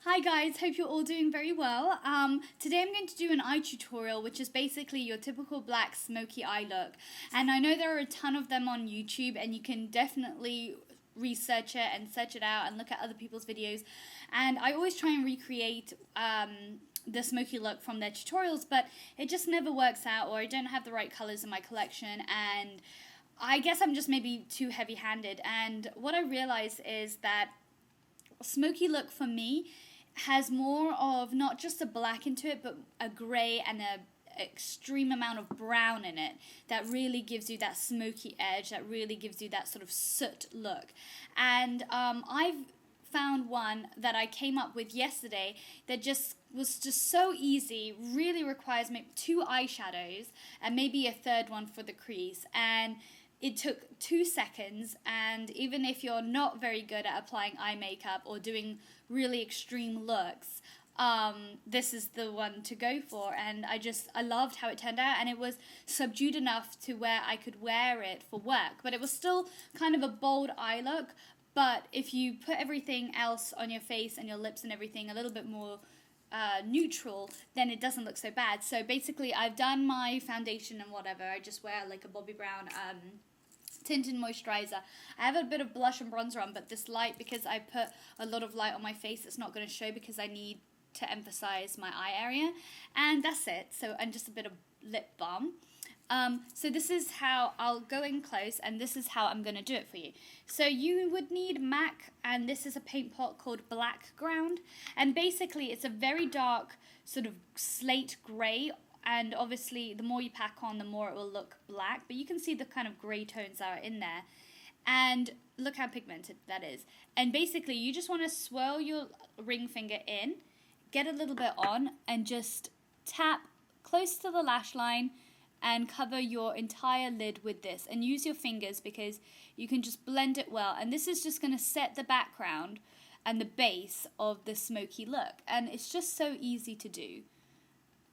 Hi guys, hope you're all doing very well. Today I'm going to do an eye tutorial, which is basically your typical black smoky eye look. And I know there are a ton of them on YouTube, and you can definitely research it and search it out and look at other people's videos. And I always try and recreate the smoky look from their tutorials, but it just never works out, or I don't have the right colors in my collection, and I guess I'm just maybe too heavy-handed. And what I realized is that smoky look for me has more of not just a black into it, but a grey and a extreme amount of brown in it that really gives you that smoky edge, that really gives you that sort of soot look. And I've found one that I came up with yesterday that just was just so easy, really requires maybe 2 eyeshadows and maybe a third one for the crease, and it took 2 seconds. And even if you're not very good at applying eye makeup or doing really extreme looks, this is the one to go for. And I loved how it turned out, and it was subdued enough to where I could wear it for work, but it was still kind of a bold eye look. But if you put everything else on your face and your lips and everything a little bit more neutral, then it doesn't look so bad. So basically I've done my foundation and whatever. I just wear like a Bobbi Brown tinted moisturizer. I have a bit of blush and bronzer on, but this light, because I put a lot of light on my face, it's not going to show because I need to emphasize my eye area. And that's it. So, and just a bit of lip balm. So this is how I'll go in close, and this is how I'm going to do it for you. So you would need MAC, and this is a paint pot called Black Ground, and basically it's a very dark sort of slate grey, and obviously the more you pack on, the more it will look black, but you can see the kind of grey tones that are in there, and look how pigmented that is. And basically you just want to swirl your ring finger in, get a little bit on, and just tap close to the lash line and cover your entire lid with this, and use your fingers because you can just blend it well. And this is just going to set the background and the base of the smoky look, and it's just so easy to do.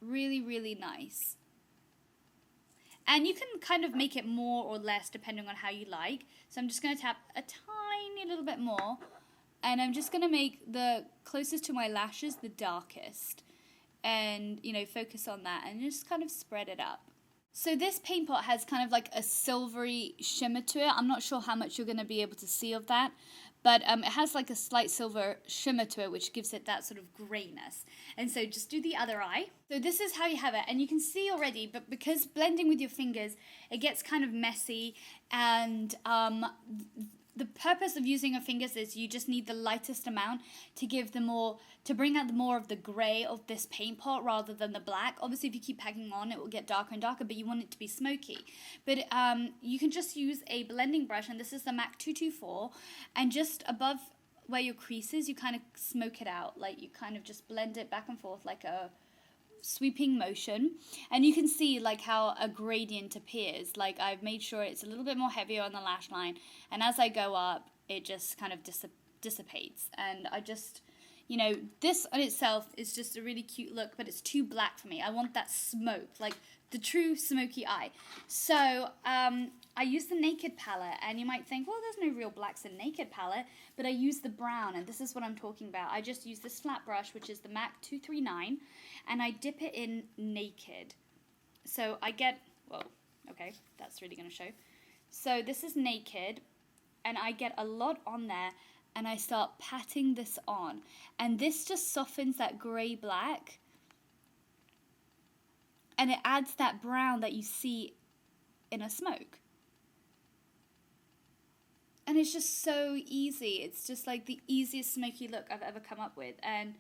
Really, really nice. And you can kind of make it more or less depending on how you like. So I'm just going to tap a tiny little bit more, and I'm just going to make the closest to my lashes the darkest, and focus on that and just kind of spread it up. So this paint pot has kind of like a silvery shimmer to it. I'm not sure how much you're going to be able to see of that, but it has like a slight silver shimmer to it, which gives it that sort of grayness. And so just do the other eye. So this is how you have it, and you can see already, but because blending with your fingers, it gets kind of messy, and the purpose of using your fingers is you just need the lightest amount to bring out more of the grey of this paint pot rather than the black. Obviously, if you keep packing on, it will get darker and darker, but you want it to be smoky. But you can just use a blending brush, and this is the MAC 224, and just above where your crease is, you kind of smoke it out. Like, you kind of just blend it back and forth like a sweeping motion, and you can see like how a gradient appears. Like, I've made sure it's a little bit more heavier on the lash line, and as I go up, it just kind of dissipates. And I just, this on itself is just a really cute look, but it's too black for me. I want that smoke, like the true smoky eye. So I use the Naked palette, and you might think, well, there's no real blacks in Naked palette, but I use the brown, and this is what I'm talking about. I just use this flat brush, which is the MAC 239, and I dip it in Naked. So I get, whoa, okay, that's really going to show. So this is Naked, and I get a lot on there, and I start patting this on, and this just softens that grey black, and it adds that brown that you see in a smoke. And it's just so easy. It's just like the easiest smoky look I've ever come up with. And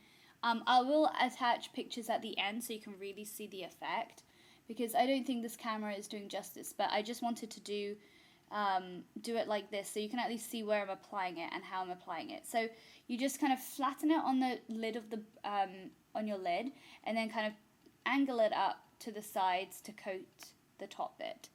I will attach pictures at the end so you can really see the effect, because I don't think this camera is doing justice, but I just wanted to do it like this so you can at least see where I'm applying it and how I'm applying it. So you just kind of flatten it on the lid of the on your lid, and then kind of angle it up to the sides to coat the top bit.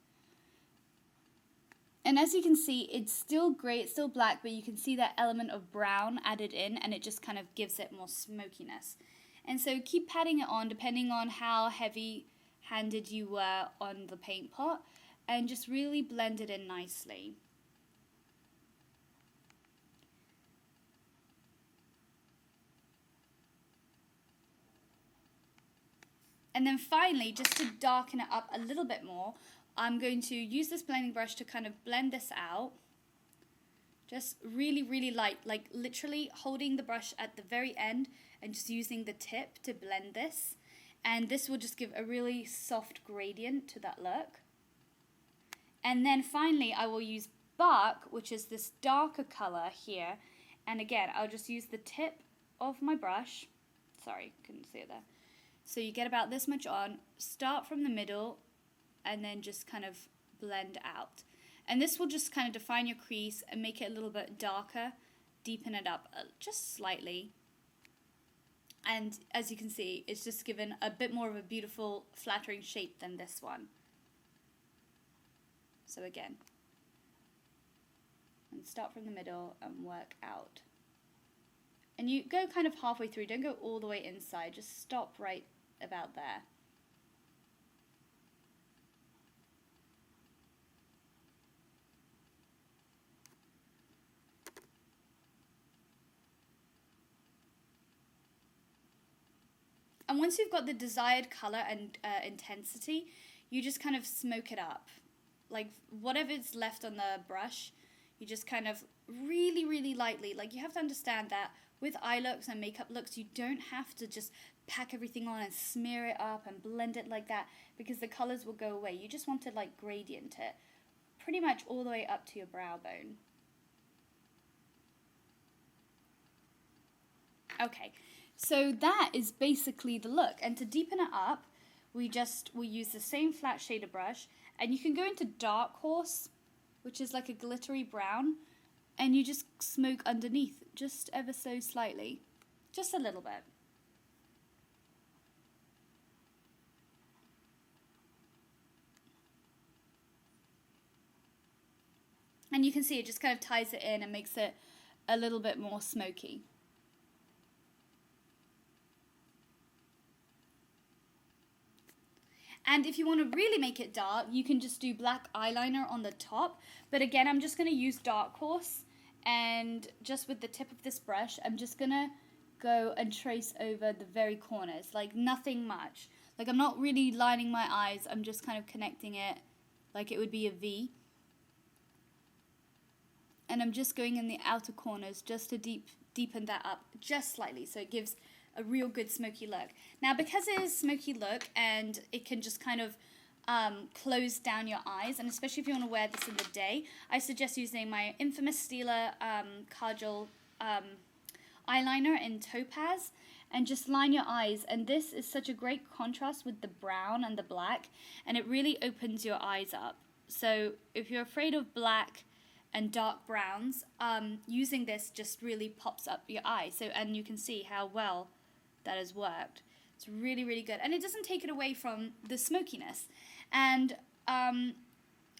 And as you can see, it's still grey, it's still black, but you can see that element of brown added in, and it just kind of gives it more smokiness. And so keep patting it on depending on how heavy-handed you were on the paint pot, and just really blend it in nicely. And then finally, just to darken it up a little bit more, I'm going to use this blending brush to kind of blend this out. Just really, really light, like literally holding the brush at the very end and just using the tip to blend this. And this will just give a really soft gradient to that look. And then finally, I will use Bark, which is this darker color here. And again, I'll just use the tip of my brush. Sorry, couldn't see it there. So you get about this much on, start from the middle, and then just kind of blend out. And this will just kind of define your crease and make it a little bit darker, deepen it up just slightly. And as you can see, it's just given a bit more of a beautiful, flattering shape than this one. So again, and start from the middle and work out. And you go kind of halfway through, don't go all the way inside, just stop right about there. And once you've got the desired color and intensity, you just kind of smoke it up. Like whatever's left on the brush, you just kind of really, really lightly. Like you have to understand that with eye looks and makeup looks, you don't have to just pack everything on and smear it up and blend it like that, because the colors will go away. You just want to like gradient it pretty much all the way up to your brow bone. Okay, so that is basically the look. And to deepen it up, we use the same flat shader brush, and you can go into Dark Horse, which is like a glittery brown, and you just smoke underneath just ever so slightly, just a little bit. And you can see it just kind of ties it in and makes it a little bit more smoky. And if you want to really make it dark, you can just do black eyeliner on the top. But again, I'm just going to use Dark Horse, and just with the tip of this brush, I'm just going to go and trace over the very corners, like nothing much. Like I'm not really lining my eyes, I'm just kind of connecting it like it would be a V. And I'm just going in the outer corners just to deepen that up just slightly, so it gives a real good smoky look. Now, because it is smoky look and it can just kind of close down your eyes, and especially if you want to wear this in the day, I suggest using my infamous Stila Kajal eyeliner in Topaz, and just line your eyes. And this is such a great contrast with the brown and the black, and it really opens your eyes up. So if you're afraid of black and dark browns, using this just really pops up your eye. So, and you can see how well that has worked. It's really, really good. And it doesn't take it away from the smokiness. And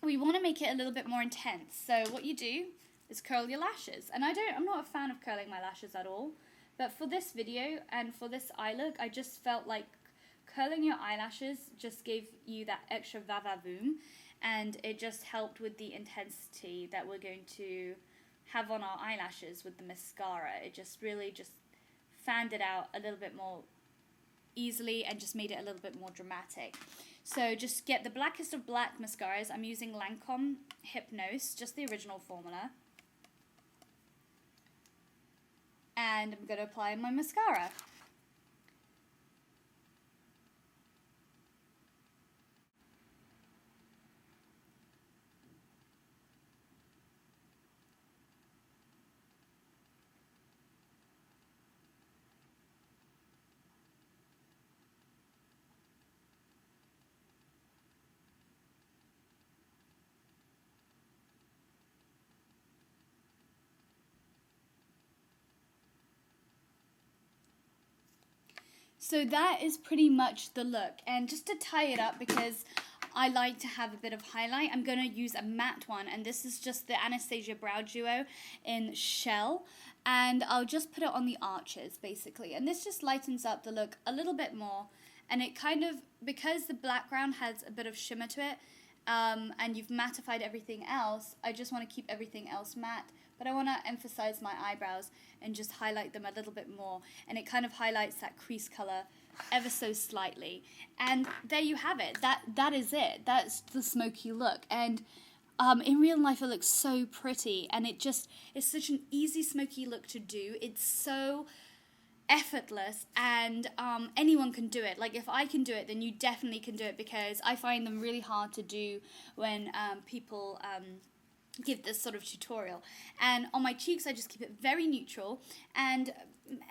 we want to make it a little bit more intense. So what you do is curl your lashes. And I'm not a fan of curling my lashes at all. But for this video and for this eye look, I just felt like curling your eyelashes just gave you that extra va-va-voom. And it just helped with the intensity that we're going to have on our eyelashes with the mascara. It just really just fanned it out a little bit more easily and just made it a little bit more dramatic. So just get the blackest of black mascaras. I'm using Lancome Hypnose, just the original formula. And I'm going to apply my mascara. So that is pretty much the look. And just to tie it up, because I like to have a bit of highlight, I'm going to use a matte one. And this is just the Anastasia Brow Duo in Shell. And I'll just put it on the arches, basically. And this just lightens up the look a little bit more. And it kind of, because the background has a bit of shimmer to it, and you've mattified everything else, I just want to keep everything else matte. But I want to emphasize my eyebrows and just highlight them a little bit more. And it kind of highlights that crease color ever so slightly. And there you have it. That is it. That's the smoky look. And in real life, it looks so pretty, and it's such an easy smoky look to do. It's so effortless, and anyone can do it. Like, if I can do it, then you definitely can do it, because I find them really hard to do when people give this sort of tutorial. And on my cheeks, I just keep it very neutral, and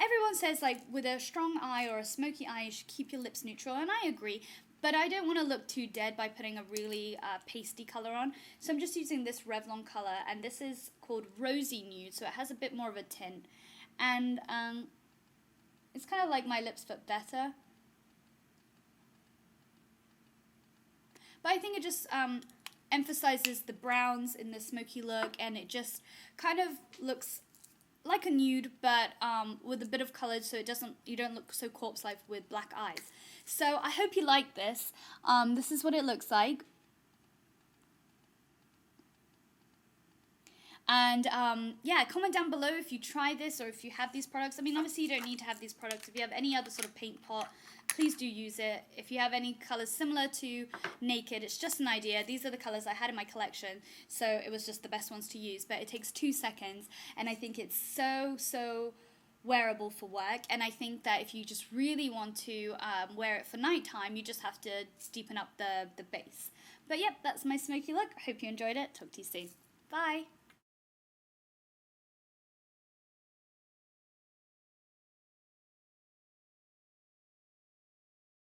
everyone says, like, with a strong eye or a smoky eye, you should keep your lips neutral, and I agree. But I don't want to look too dead by putting a really pasty colour on. So I'm just using this Revlon colour, and this is called Rosy Nude, so it has a bit more of a tint. And it's kind of like my lips, but better. But I think it just emphasizes the browns in the smoky look, and it just kind of looks like a nude, but with a bit of colour, so you don't look so corpse-like with black eyes. So I hope you like this. This is what it looks like. And yeah, comment down below if you try this or if you have these products. I mean, obviously you don't need to have these products. If you have any other sort of paint pot, please do use it. If you have any colours similar to Naked, it's just an idea. These are the colours I had in my collection, so it was just the best ones to use. But it takes 2 seconds, and I think it's so wearable for work. And I think that if you just really want to wear it for nighttime, you just have to deepen up the base. But yep, that's my smoky look. I hope you enjoyed it. Talk to you soon. Bye.